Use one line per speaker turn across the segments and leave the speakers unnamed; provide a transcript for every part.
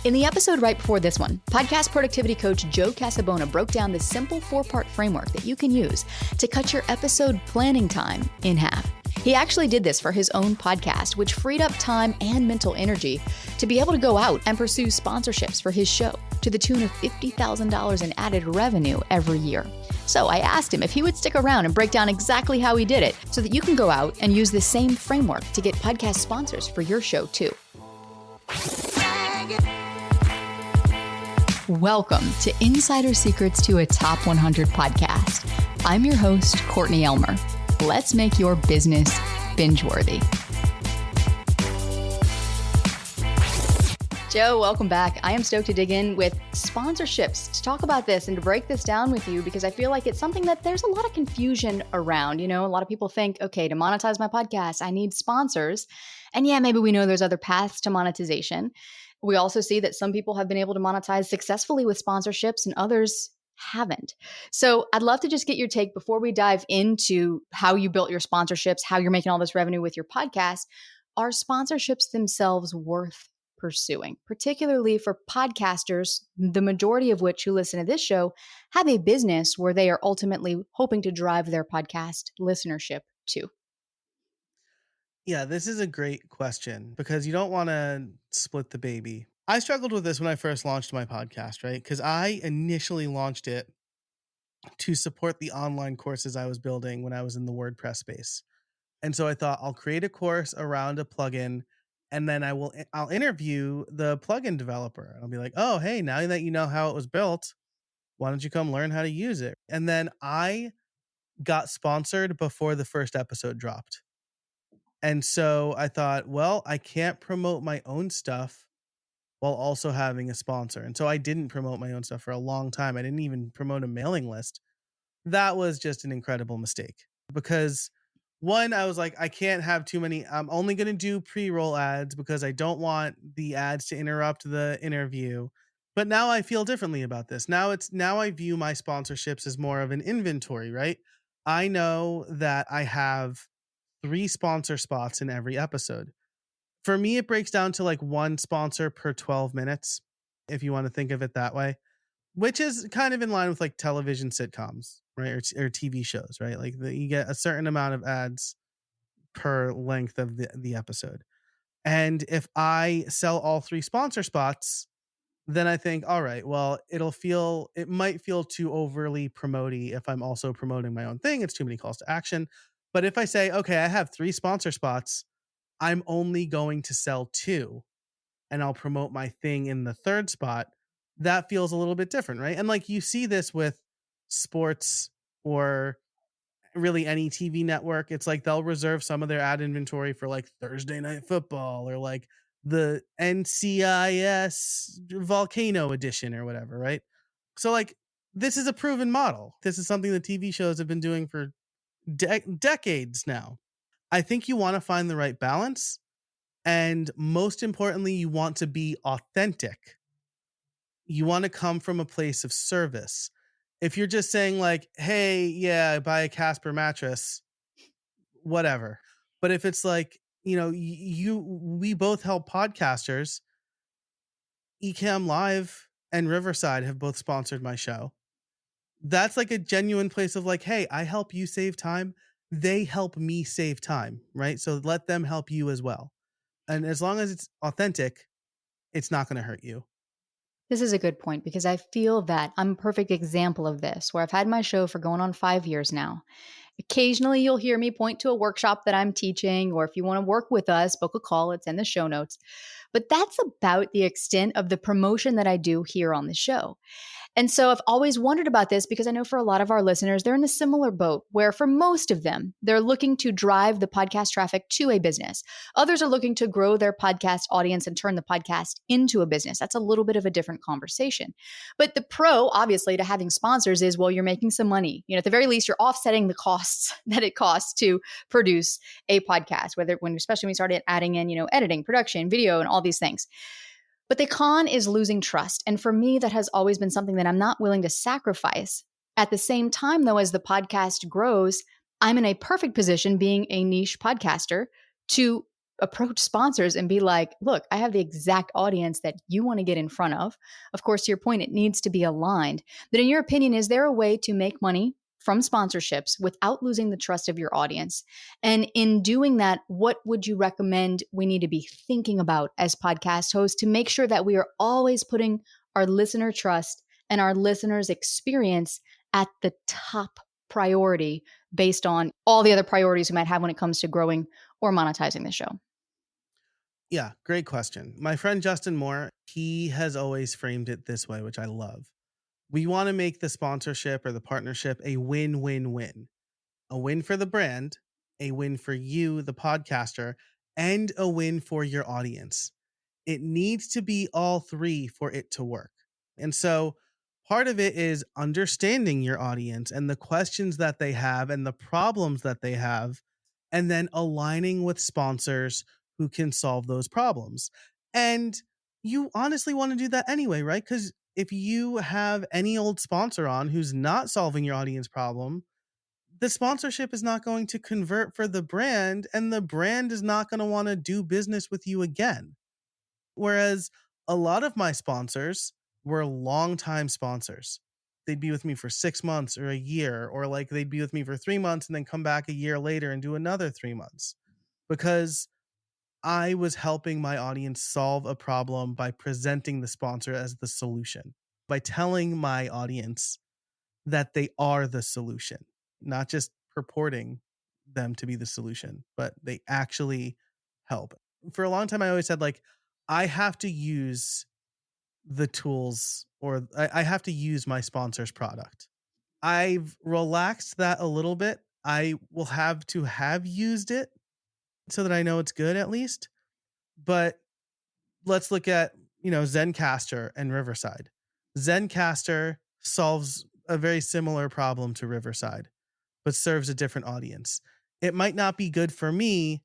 In the episode right before this one, podcast productivity coach Joe Casabona broke down the simple 4-part framework that you can use to cut your episode planning time in half. He actually did this for his own podcast, which freed up time and mental energy to be able to go out and pursue sponsorships for his show to the tune of $50,000 in added revenue every year. So I asked him if he would stick around and break down exactly how he did it so that you can go out and use the same framework to get podcast sponsors for your show too. Welcome to Insider Secrets to a Top 100 podcast. I'm your host, Courtney Elmer. Let's make your business binge-worthy. Joe, welcome back. I am stoked to dig in with sponsorships to talk about this and to break this down with you because I feel like it's something that there's a lot of confusion around. You know, a lot of people think, okay, to monetize my podcast, I need sponsors. And yeah, maybe we know there's other paths to monetization. We also see that some people have been able to monetize successfully with sponsorships and others haven't. So I'd love to just get your take before we dive into how you built your sponsorships, how you're making all this revenue with your podcast. Are sponsorships themselves worth pursuing, particularly for podcasters, the majority of which who listen to this show have a business where they are ultimately hoping to drive their podcast listenership to?
Yeah, this is a great question because you don't want to split the baby. I struggled with this when I first launched my podcast, right? Because I initially launched it to support the online courses I was building when I was in the WordPress space. And so I thought I'll create a course around a plugin and then I'll interview the plugin developer. I'll be like, "Oh, hey, now that you know how it was built, why don't you come learn how to use it?" And then I got sponsored before the first episode dropped. And so I thought, well, I can't promote my own stuff while also having a sponsor. And so I didn't promote my own stuff for a long time. I didn't even promote a mailing list. That was just an incredible mistake because one, I was like, I can't have too many. I'm only going to do pre-roll ads because I don't want the ads to interrupt the interview. But now I feel differently about this. Now I view my sponsorships as more of an inventory, right? I know that I have 3 sponsor spots in every episode. For me, it breaks down to like 1 sponsor per 12 minutes, if you want to think of it that way, which is kind of in line with like television sitcoms, right? Or TV shows, right? Like you get a certain amount of ads per length of the episode. And if I sell all 3 sponsor spots, then I think, all right, well, it might feel too overly promoty if I'm also promoting my own thing. It's too many calls to action. But if I say, okay, I have 3 sponsor spots, I'm only going to sell 2 and I'll promote my thing in the 3rd spot, that feels a little bit different, right? And like you see this with sports or really any TV network. It's like they'll reserve some of their ad inventory for like Thursday Night Football or like the NCIS Volcano Edition or whatever, right? So like this is a proven model. This is something that TV shows have been doing for decades now. I think you want to find the right balance. And most importantly, you want to be authentic. You want to come from a place of service. If you're just saying like, hey, yeah, buy a Casper mattress, whatever. But if it's like, you know, we both help podcasters. Ecamm Live and Riverside have both sponsored my show. That's like a genuine place of like, hey, I help you save time. They help me save time, right? So let them help you as well. And as long as it's authentic, it's not going to hurt you.
This is a good point because I feel that I'm a perfect example of this, where I've had my show for going on 5 years now. Occasionally, you'll hear me point to a workshop that I'm teaching, or if you want to work with us, book a call. It's in the show notes. But that's about the extent of the promotion that I do here on the show. And so I've always wondered about this because I know for a lot of our listeners, they're in a similar boat where for most of them, they're looking to drive the podcast traffic to a business. Others are looking to grow their podcast audience and turn the podcast into a business. That's a little bit of a different conversation. But the pro, obviously, to having sponsors is, well, you're making some money. You know, at the very least, you're offsetting the costs that it costs to produce a podcast, especially when we started adding in, editing, production, video, and all these things. But the con is losing trust. And for me, that has always been something that I'm not willing to sacrifice. At the same time, though, as the podcast grows, I'm in a perfect position being a niche podcaster to approach sponsors and be like, look, I have the exact audience that you want to get in front of. Of course, to your point, it needs to be aligned. But in your opinion, is there a way to make money from sponsorships without losing the trust of your audience? And in doing that, what would you recommend we need to be thinking about as podcast hosts to make sure that we are always putting our listener trust and our listeners' experience at the top priority based on all the other priorities we might have when it comes to growing or monetizing the show?
Yeah, great question. My friend Justin Moore, he has always framed it this way, which I love. We want to make the sponsorship or the partnership a win-win-win. A win for the brand, a win for you, the podcaster, and a win for your audience. It needs to be all three for it to work. And so part of it is understanding your audience and the questions that they have and the problems that they have, and then aligning with sponsors who can solve those problems. And you honestly want to do that anyway, right? Because if you have any old sponsor on who's not solving your audience problem, the sponsorship is not going to convert for the brand, and the brand is not going to want to do business with you again. Whereas a lot of my sponsors were longtime sponsors. They'd be with me for 6 months or a year, or like they'd be with me for 3 months and then come back a year later and do another 3 months, because I was helping my audience solve a problem by presenting the sponsor as the solution, by telling my audience that they are the solution, not just purporting them to be the solution, but they actually help. For a long time, I always said, like, I have to use the tools, or I have to use my sponsor's product. I've relaxed that a little bit. I will have to have used it so that I know it's good at least. But let's look at, Zencaster and Riverside. Zencaster solves a very similar problem to Riverside, but serves a different audience. It might not be good for me,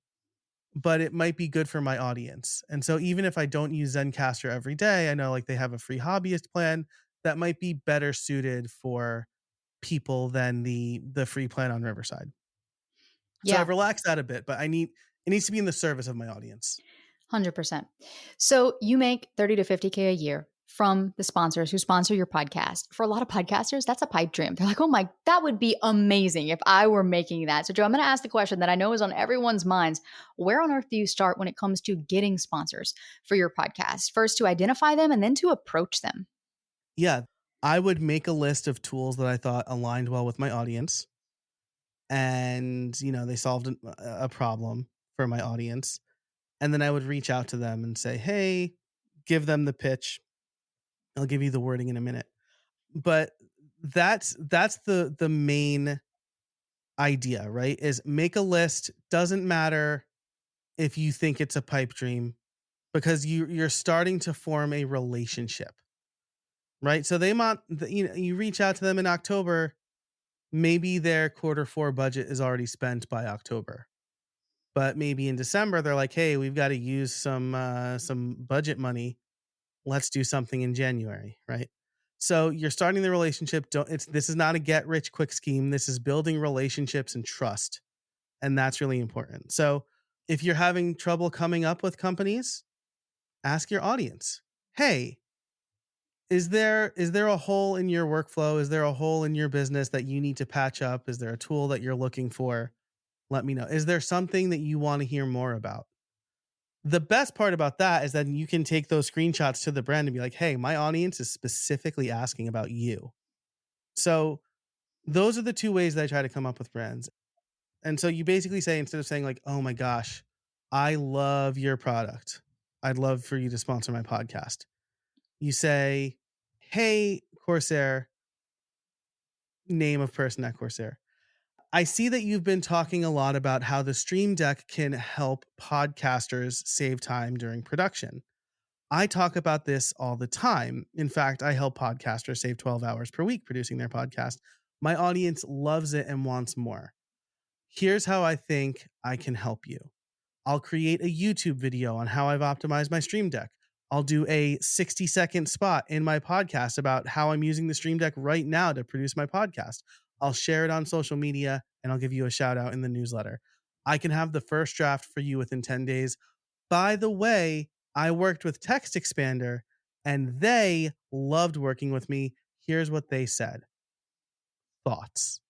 but it might be good for my audience. And so even if I don't use Zencaster every day, I know like they have a free hobbyist plan that might be better suited for people than the free plan on Riverside. So
Yeah,
I've relaxed that a bit, but it needs to be in the service of my audience.
100%. So you make 30 to 50K a year from the sponsors who sponsor your podcast. For a lot of podcasters, that's a pipe dream. They're like, oh my, that would be amazing if I were making that. So, Joe, I'm going to ask the question that I know is on everyone's minds. Where on earth do you start when it comes to getting sponsors for your podcast? First, to identify them and then to approach them.
Yeah, I would make a list of tools that I thought aligned well with my audience, and they solved a problem for my audience, and then I would reach out to them and say, hey, give them the pitch. I'll give you the wording in a minute. But that's the main idea, right? Is make a list. Doesn't matter if you think it's a pipe dream, because you're starting to form a relationship, right? So they want, you reach out to them in October, maybe their quarter four budget is already spent by October. But maybe in December they're like, hey, we've got to use some budget money. Let's do something in January, right? So you're starting the relationship. This is not a get rich quick scheme. This is building relationships and trust. And that's really important. So if you're having trouble coming up with companies, ask your audience, hey, is there a hole in your workflow? Is there a hole in your business that you need to patch up? Is there a tool that you're looking for? Let me know. Is there something that you want to hear more about? The best part about that is that you can take those screenshots to the brand and be like, hey, my audience is specifically asking about you. So those are the two ways that I try to come up with brands. And so you basically say, instead of saying like, oh my gosh, I love your product, I'd love for you to sponsor my podcast, you say, hey, Corsair, name of person at Corsair, I see that you've been talking a lot about how the Stream Deck can help podcasters save time during production. I talk about this all the time. In fact, I help podcasters save 12 hours per week producing their podcast. My audience loves it and wants more. Here's how I think I can help you. I'll create a YouTube video on how I've optimized my Stream Deck. I'll do a 60-second spot in my podcast about how I'm using the Stream Deck right now to produce my podcast. I'll share it on social media and I'll give you a shout out in the newsletter. I can have the first draft for you within 10 days. By the way, I worked with Text Expander and they loved working with me. Here's what they said. Thoughts,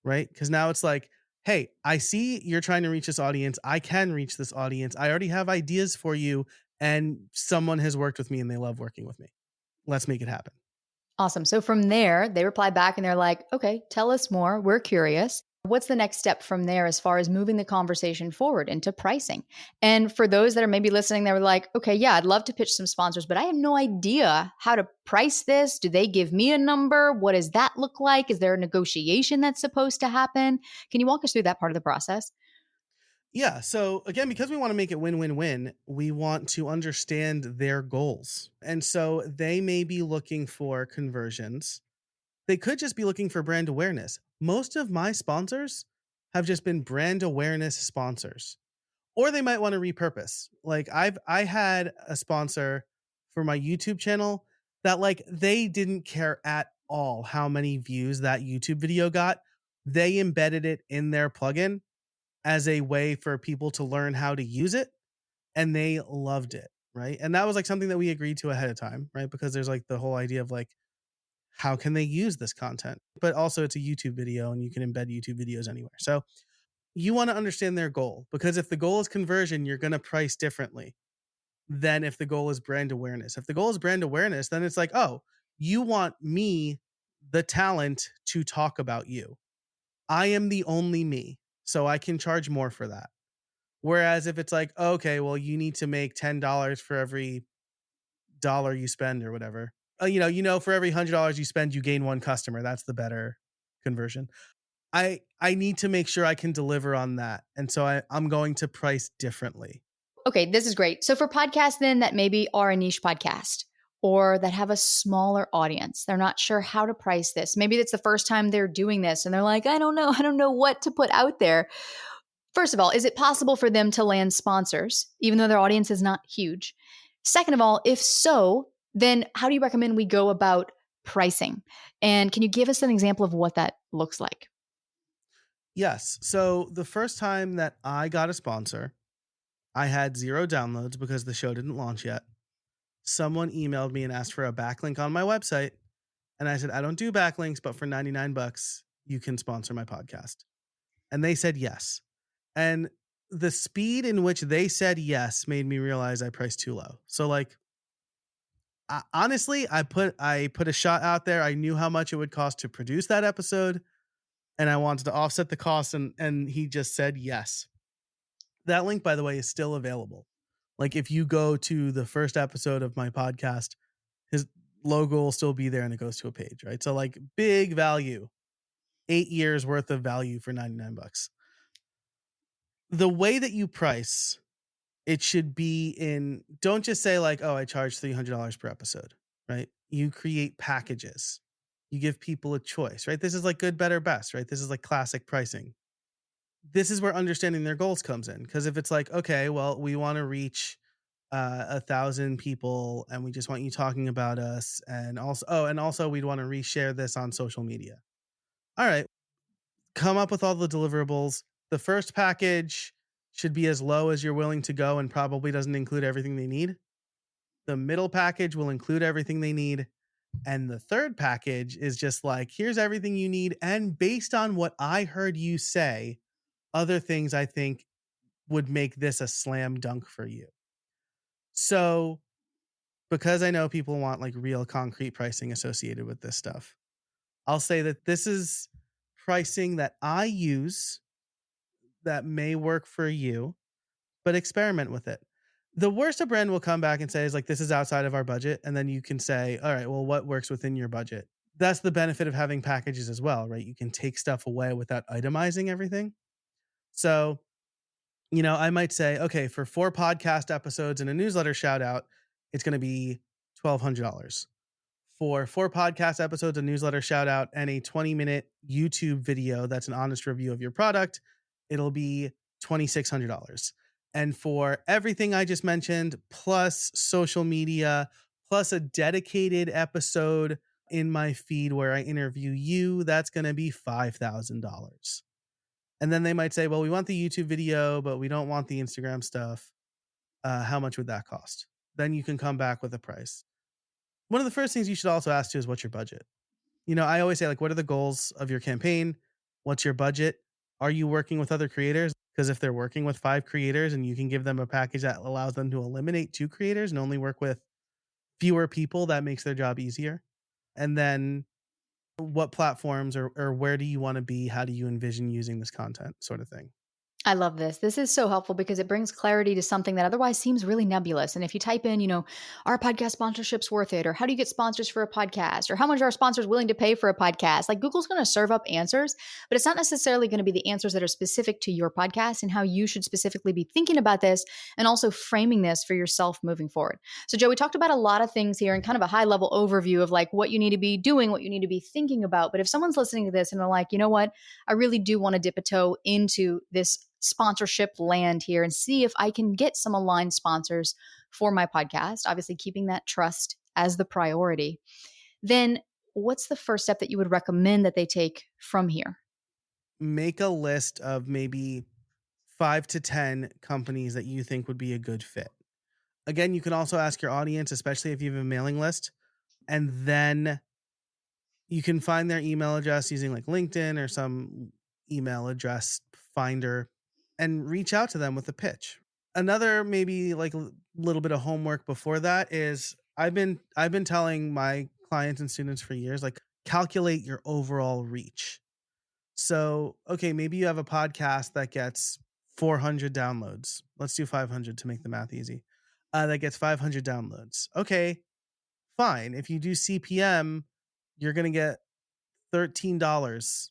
right? Because now it's like, hey, I see you're trying to reach this audience. I can reach this audience. I already have ideas for you. And someone has worked with me and they love working with me. Let's make it happen.
Awesome. So from there, they reply back and they're like, okay, tell us more. We're curious. What's the next step from there as far as moving the conversation forward into pricing? And for those that are maybe listening, they were like, okay, yeah, I'd love to pitch some sponsors, but I have no idea how to price this. Do they give me a number? What does that look like? Is there a negotiation that's supposed to happen? Can you walk us through that part of the process?
Yeah. So again, because we want to make it win win win, we want to understand their goals. And so they may be looking for conversions. They could just be looking for brand awareness. Most of my sponsors have just been brand awareness sponsors. Or they might want to repurpose. Like I had a sponsor for my YouTube channel that like they didn't care at all how many views that YouTube video got. They embedded it in their plugin as a way for people to learn how to use it and they loved it, right? And that was like something that we agreed to ahead of time, right? Because there's like the whole idea of like how can they use this content? But also it's a YouTube video and you can embed YouTube videos anywhere. So you want to understand their goal because if the goal is conversion, you're going to price differently than if the goal is brand awareness. If the goal is brand awareness, then it's like, oh, you want me, the talent, to talk about you. I am the only me, so I can charge more for that. Whereas if it's like, okay, well, you need to make $10 for every dollar you spend or whatever. For every $100 you spend, you gain one customer. That's the better conversion. I need to make sure I can deliver on that. And so I'm going to price differently.
Okay, this is great. So for podcasts then that maybe are a niche podcast or that have a smaller audience, they're not sure how to price this. Maybe it's the first time they're doing this and they're like, I don't know, I don't know what to put out there. First of all, is it possible for them to land sponsors even though their audience is not huge? Second of all, if so, then how do you recommend we go about pricing? And can you give us an example of what that looks like?
Yes. So the first time that I got a sponsor, I had 0 downloads because the show didn't launch yet. Someone emailed me and asked for a backlink on my website. And I said, I don't do backlinks, but for 99 bucks, you can sponsor my podcast. And they said yes. And the speed in which they said yes made me realize I priced too low. So like honestly, I put a shot out there. I knew how much it would cost to produce that episode and I wanted to offset the cost and he just said yes. That link, by the way, is still available. Like if you go to the first episode of my podcast, his logo will still be there and it goes to a page, right? So like big value, 8 years worth of value for 99 bucks. The way that you price, it should be in, don't just say like, oh, I charge $300 per episode, right? You create packages. You give people a choice, right? This is like good, better, best, right? This is like classic pricing. This is where understanding their goals comes in. Because if it's like, okay, well, we want to reach 1,000 people and we just want you talking about us. And also we'd want to reshare this on social media. All right. Come up with all the deliverables. The first package should be as low as you're willing to go and probably doesn't include everything they need. The middle package will include everything they need. And the third package is just like, here's everything you need. And based on what I heard you say, other things I think would make this a slam dunk for you. So, because I know people want like real concrete pricing associated with this stuff, I'll say that this is pricing that I use that may work for you, but experiment with it. The worst a brand will come back and say is like, this is outside of our budget. And then you can say, all right, well, what works within your budget? That's the benefit of having packages as well, right? You can take stuff away without itemizing everything. So, I might say, okay, for 4 podcast episodes and a newsletter shout out, it's going to be $1,200. For 4 podcast episodes, a newsletter shout out, and a 20-minute YouTube video that's an honest review of your product, it'll be $2,600. And for everything I just mentioned, plus social media, plus a dedicated episode in my feed where I interview you, that's going to be $5,000. And then they might say, well, we want the YouTube video, but we don't want the Instagram stuff. how much would that cost? Then you can come back with a price. One of the first things you should also ask too is what's your budget? I always say, like, what are the goals of your campaign? What's your budget? Are you working with other creators? Because if they're working with 5 creators and you can give them a package that allows them to eliminate 2 creators and only work with fewer people, that makes their job easier. And then what platforms or where do you want to be? How do you envision using this content, sort of thing?
I love this. This is so helpful because it brings clarity to something that otherwise seems really nebulous. And if you type in, are podcast sponsorships worth it? Or how do you get sponsors for a podcast? Or how much are sponsors willing to pay for a podcast? Like Google's going to serve up answers, but it's not necessarily going to be the answers that are specific to your podcast and how you should specifically be thinking about this and also framing this for yourself moving forward. So Joe, we talked about a lot of things here and kind of a high level overview of like what you need to be doing, what you need to be thinking about. But if someone's listening to this and they're like, you know what, I really do want to dip a toe into this sponsorship land here and see if I can get some aligned sponsors for my podcast, obviously keeping that trust as the priority, then what's the first step that you would recommend that they take from here?
Make a list of maybe 5 to 10 companies that you think would be a good fit. Again, you can also ask your audience, especially if you have a mailing list, and then you can find their email address using like LinkedIn or some email address finder and reach out to them with a pitch. Another maybe like little bit of homework before that is I've been telling my clients and students for years, like, calculate your overall reach. So, okay, maybe you have a podcast that gets 400 downloads. Let's do 500 to make the math easy. That gets 500 downloads. Okay, fine. If you do CPM, you're going to get $13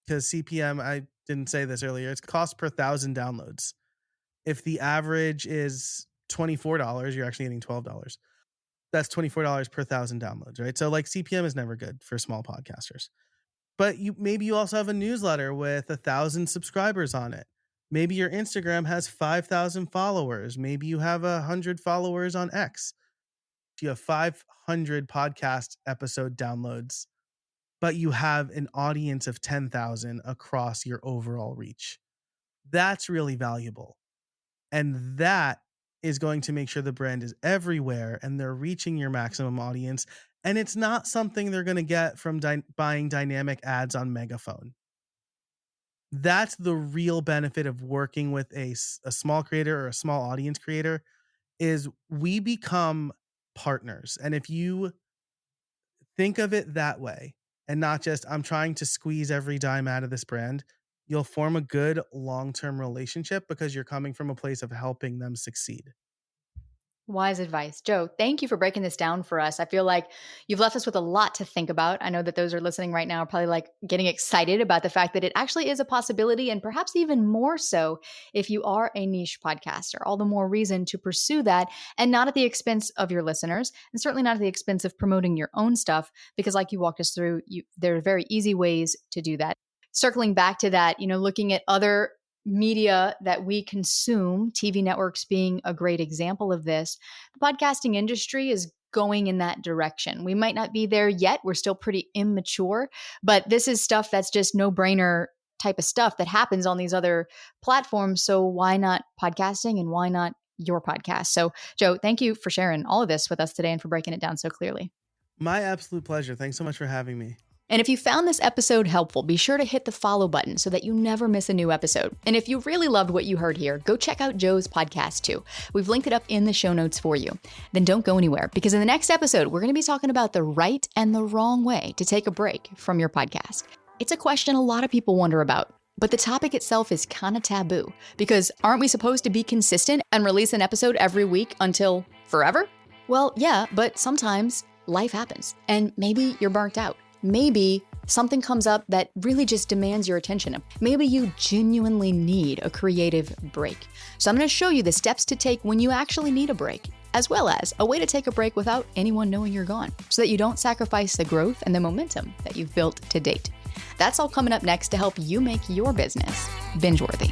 because CPM, I didn't say this earlier, it's cost per 1,000 downloads. If the average is $24, you're actually getting $12. That's $24 per 1,000 downloads, right? So like CPM is never good for small podcasters. But maybe you also have a newsletter with 1,000 subscribers on it. Maybe your Instagram has 5,000 followers. Maybe you have 100 followers on X. You have 500 podcast episode downloads, but you have an audience of 10,000 across your overall reach. That's really valuable. And that is going to make sure the brand is everywhere and they're reaching your maximum audience. And it's not something they're going to get from buying dynamic ads on Megaphone. That's the real benefit of working with a small creator or a small audience creator is we become partners. And if you think of it that way and not just I'm trying to squeeze every dime out of this brand, you'll form a good long-term relationship because you're coming from a place of helping them succeed.
Wise advice. Joe, thank you for breaking this down for us. I feel like you've left us with a lot to think about. I know that those are listening right now are probably like getting excited about the fact that it actually is a possibility, and perhaps even more so if you are a niche podcaster. All the more reason to pursue that, and not at the expense of your listeners, and certainly not at the expense of promoting your own stuff, because like you walked us through, there are very easy ways to do that. Circling back to that, looking at other media that we consume, TV networks being a great example of this, the podcasting industry is going in that direction. We might not be there yet. We're still pretty immature, but this is stuff that's just no-brainer type of stuff that happens on these other platforms. So why not podcasting and why not your podcast? So Joe, thank you for sharing all of this with us today and for breaking it down so clearly.
My absolute pleasure. Thanks so much for having me.
And if you found this episode helpful, be sure to hit the follow button so that you never miss a new episode. And if you really loved what you heard here, go check out Joe's podcast too. We've linked it up in the show notes for you. Then don't go anywhere, because in the next episode, we're going to be talking about the right and the wrong way to take a break from your podcast. It's a question a lot of people wonder about, but the topic itself is kind of taboo, because aren't we supposed to be consistent and release an episode every week until forever? Well, yeah, but sometimes life happens and maybe you're burnt out. Maybe something comes up that really just demands your attention. Maybe you genuinely need a creative break. So I'm going to show you the steps to take when you actually need a break, as well as a way to take a break without anyone knowing you're gone, so that you don't sacrifice the growth and the momentum that you've built to date. That's all coming up next to help you make your business binge-worthy.